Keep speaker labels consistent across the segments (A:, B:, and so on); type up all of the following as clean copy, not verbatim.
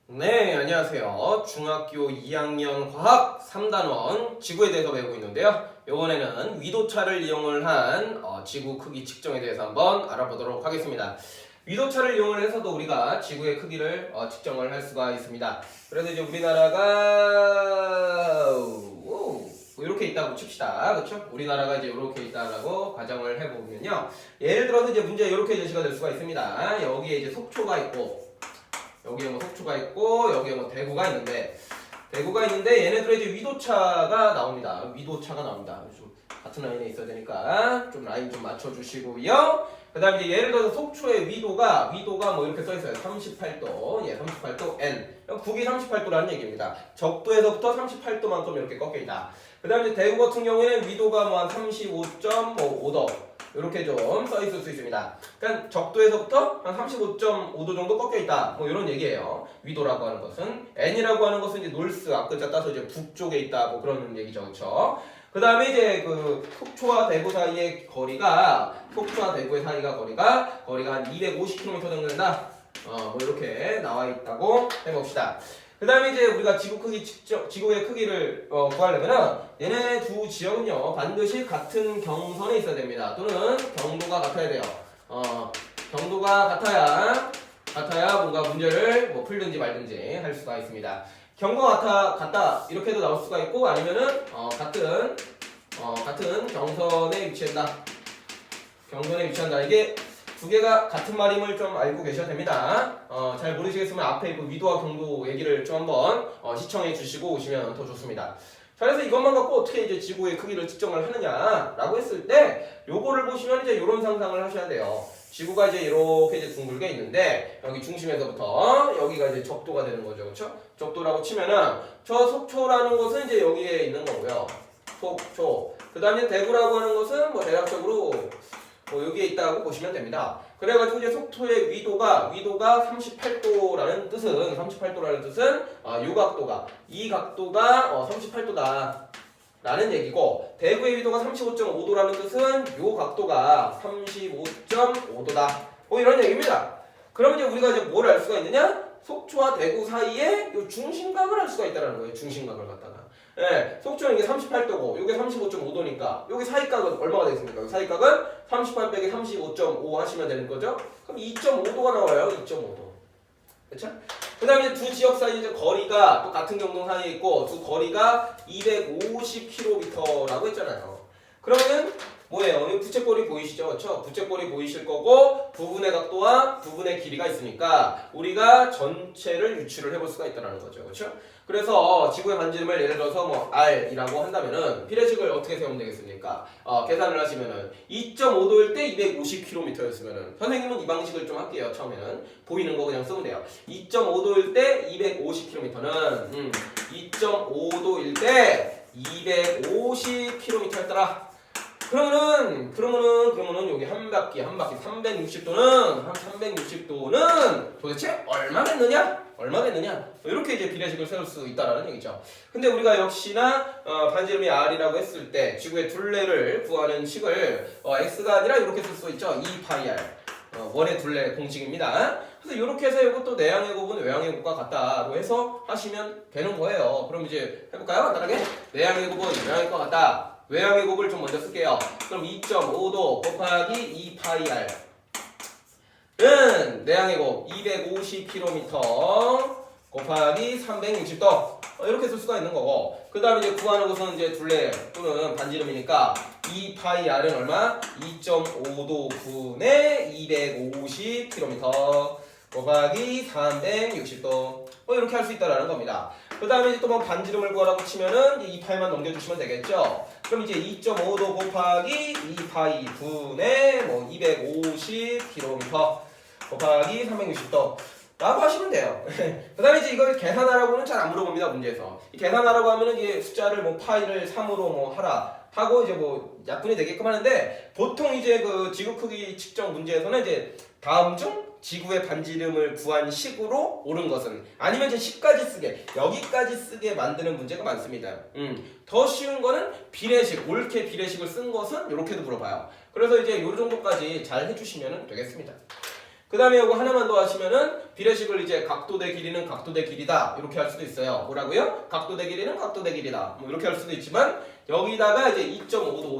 A: 네, 안녕하세요. 중학교 2학년 과학 3단원 지구에 대해서 배우고 있는데요. 이번에는 위도차를 이용을 한 지구 크기 측정에 대해서 한번 알아보도록 하겠습니다. 위도차를 이용을 해서도 우리가 지구의 크기를 측정을 할 수가 있습니다. 그래서 이제 우리나라가 이렇게 있다고 칩시다. 그렇죠? 우리나라가 이제 이렇게 있다라고 가정을 해보면요. 예를 들어서 이제 문제 이렇게 제시가 될 수가 있습니다. 여기에 이제 속초가 있고 여기에 뭐 속초가 있고 여기에 뭐 대구가 있는데 얘네들의 이제 위도차가 나옵니다. 위도차가 나옵니다. 좀 같은 라인에 있어야 되니까 좀 라인 좀 맞춰주시고요. 그 다음에 이제 예를 들어서 속초의 위도가 뭐 이렇게 써있어요. 38도, 38도 N. 국이 38도라는 얘기입니다. 적도에서부터 38도만큼 이렇게 꺾여있다. 그 다음에 대구 같은 경우에는 위도가 뭐 한 35.5도 이렇게 좀 써있을 수 있습니다. 그러니까 적도에서부터 한 35.5도 정도 꺾여있다. 뭐 이런 얘기예요. 위도라고 하는 것은. N이라고 하는 것은 이제 놀스 앞글자 따서 이제 북쪽에 있다. 뭐 그런 얘기죠. 그렇죠? 그 다음에 이제 그 속초와 대구 사이의 거리가 속초와 대구의 사이가 거리가 한 250km 정도 된다. 뭐 이렇게 나와 있다고 해봅시다. 그 다음에 이제 우리가 지구의 크기를 구하려면은 얘네 두 지역은요 반드시 같은 경선에 있어야 됩니다. 또는 경도가 같아야 돼요. 경도가 같아야 뭔가 문제를 뭐 풀든지 말든지 할 수가 있습니다. 경도가 같다 이렇게 해도 나올 수가 있고 아니면은 같은 경선에 위치한다. 이게 두 개가 같은 말임을 좀 알고 계셔야 됩니다. 잘 모르시겠으면 앞에 그 위도와 경도 얘기를 좀 한번 시청해 주시고 오시면 더 좋습니다. 자, 그래서 이것만 갖고 어떻게 이제 지구의 크기를 측정을 하느냐라고 했을 때 요거를 보시면 이제 이런 상상을 하셔야 돼요. 지구가 이제 이렇게 이제 둥글게 있는데 여기 중심에서부터 여기가 이제 적도가 되는 거죠. 그렇죠? 적도라고 치면은 저 속초라는 것은 이제 여기에 있는 거고요. 속초. 그다음에 대구라고 하는 것은 뭐 대략적으로 뭐 여기에 있다고 보시면 됩니다. 그래가지고 이제 속초의 위도가 38도라는 뜻은 이 각도가 38도다 라는 얘기고 대구의 위도가 35.5도라는 뜻은 요 각도가 35.5도다 뭐 이런 얘기입니다. 그러면 이제 우리가 이제 뭘 알 수가 있느냐? 속초와 대구 사이에 요 중심각을 알 수가 있다는 거예요. 중심각을 갖다가. 예, 속초는 이게 38도고 이게 35.5도니까 여기 사이각은 얼마가 되겠습니까? 여기 사이각은 38 빼기 35.5 하시면 되는 거죠? 그럼 2.5도가 나와요. 2.5도. 그렇죠? 그 다음에 두 지역 사이 이제 거리가 또 같은 경동 사이에 있고 두 거리가 250km라고 했잖아요. 그러면 뭐예요? 이 부채꼴이 보이시죠? 그렇죠? 부채꼴이 보이실 거고 부분의 각도와 부분의 길이가 있으니까 우리가 전체를 유추를 해볼 수가 있다는 거죠. 그렇죠? 그래서 지구의 반지름을 예를 들어서 뭐 R이라고 한다면은 비례식을 어떻게 세우면 되겠습니까? 계산을 하시면은 2.5도일 때 250km였으면은 선생님은 이 방식을 좀 할게요. 처음에는 보이는 거 그냥 쓰면 돼요. 2.5도일 때 250km는 2.5도일 때 250km였더라. 그러면은 여기 한 바퀴 360도는 도대체 얼마겠느냐? 이렇게 이제 비례식을 세울 수 있다라는 얘기죠. 근데 우리가 역시나 반지름이 R이라고 했을 때 지구의 둘레를 구하는 식을 X가 아니라 이렇게 쓸 수 있죠. 2πr 원의 둘레 공식입니다. 그래서 이렇게 해서 이것도 내향의 곱은 외향의 곱과 같다로 해서 하시면 되는 거예요. 그럼 이제 해볼까요? 간단하게 내향의 곱은 외향의 곱과 같다. 외향의 곱을 좀 먼저 쓸게요. 그럼 2.5도 곱하기 2πr 은 내향의 곱 250km 곱하기 360도 이렇게 쓸 수가 있는 거고 그 다음에 이제 구하는 것은 이제 둘레 또는 반지름이니까 2πr은 얼마? 2.5도 분의 250km 곱하기 360도 이렇게 할 수 있다라는 겁니다. 그 다음에 이제 또 뭐 반지름을 구하라고 치면은 이 2파이만 넘겨주시면 되겠죠. 그럼 이제 2.5도 곱하기 2파이 분의 뭐 250km 곱하기 360도 라고 하시면 돼요. 그 다음에 이제 이걸 계산하라고는 잘 안 물어봅니다. 문제에서. 이 계산하라고 하면은 이게 숫자를 뭐 파이를 3으로 뭐 하라 하고 이제 뭐 약분이 되게끔 하는데 보통 이제 그 지구 크기 측정 문제에서는 이제 다음 중 지구의 반지름을 구한 식으로 옳은 것은 아니면 이제 10까지 쓰게 여기까지 쓰게 만드는 문제가 많습니다. 더 쉬운 거는 비례식 옳게 비례식을 쓴 것은 이렇게도 물어봐요. 그래서 이제 요 정도까지 잘 해주시면 되겠습니다. 그 다음에 이거 하나만 더 하시면은 비례식을 이제 각도 대 길이는 각도 대 길이다 이렇게 할 수도 있어요. 뭐라고요? 각도 대 길이는 각도 대 길이다. 뭐 이렇게 할 수도 있지만 여기다가 이제 2.5도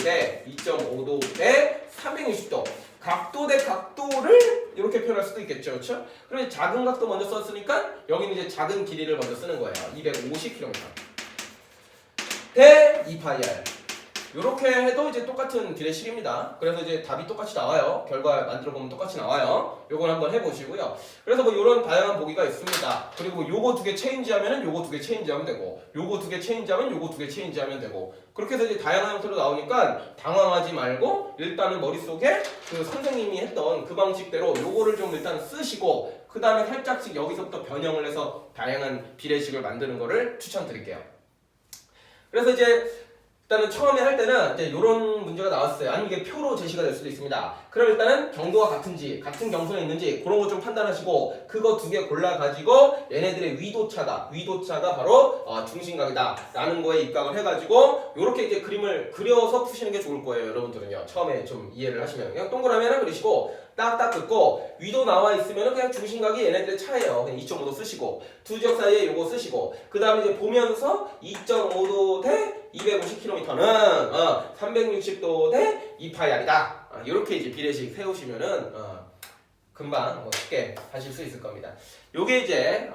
A: 대 360도 각도 대 각도를 이렇게 표현할 수도 있겠죠, 그렇죠? 그럼 작은 각도 먼저 썼으니까 여기는 이제 작은 길이를 먼저 쓰는 거예요. 250km 대 2πr. 이렇게 해도 이제 똑같은 비례식입니다. 그래서 이제 답이 똑같이 나와요. 결과 만들어 보면 똑같이 나와요. 요건 한번 해보시고요. 그래서 뭐 이런 다양한 보기가 있습니다. 그리고 요거 두 개 체인지하면은 요거 두 개 체인지하면 되고, 요거 두 개 체인지하면 요거 두 개 체인지하면 되고. 그렇게 해서 이제 다양한 형태로 나오니까 당황하지 말고 일단은 머릿속에 그 선생님이 했던 그 방식대로 요거를 좀 일단 쓰시고 그 다음에 살짝씩 여기서부터 변형을 해서 다양한 비례식을 만드는 거를 추천드릴게요. 그래서 이제 일단은 처음에 할 때는 이제 이런 문제가 나왔어요. 아니면 이게 표로 제시가 될 수도 있습니다. 그럼 일단은 경도가 같은지, 같은 경선에 있는지 그런 거 좀 판단하시고 그거 두 개 골라가지고 얘네들의 위도차가 바로 중심각이다 라는 거에 입각을 해가지고 이렇게 이제 그림을 그려서 푸시는 게 좋을 거예요. 여러분들은요. 처음에 좀 이해를 하시면 그냥 동그라미 하나 그리시고 딱딱 긋고 위도 나와 있으면 그냥 중심각이 얘네들의 차예요. 그냥 2.5도 쓰시고 두 지역 사이에 요거 쓰시고 그 다음에 이제 보면서 2.5도 대 250km는 360도 대 2πr이다. 이렇게 이제 비례식 세우시면은 금방 쉽게 하실 수 있을 겁니다. 요게 이제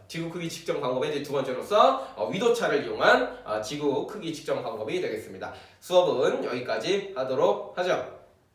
A: 지구 크기 측정 방법의 이제 두 번째로서 위도차를 이용한 지구 크기 측정 방법이 되겠습니다. 수업은 여기까지 하도록 하죠.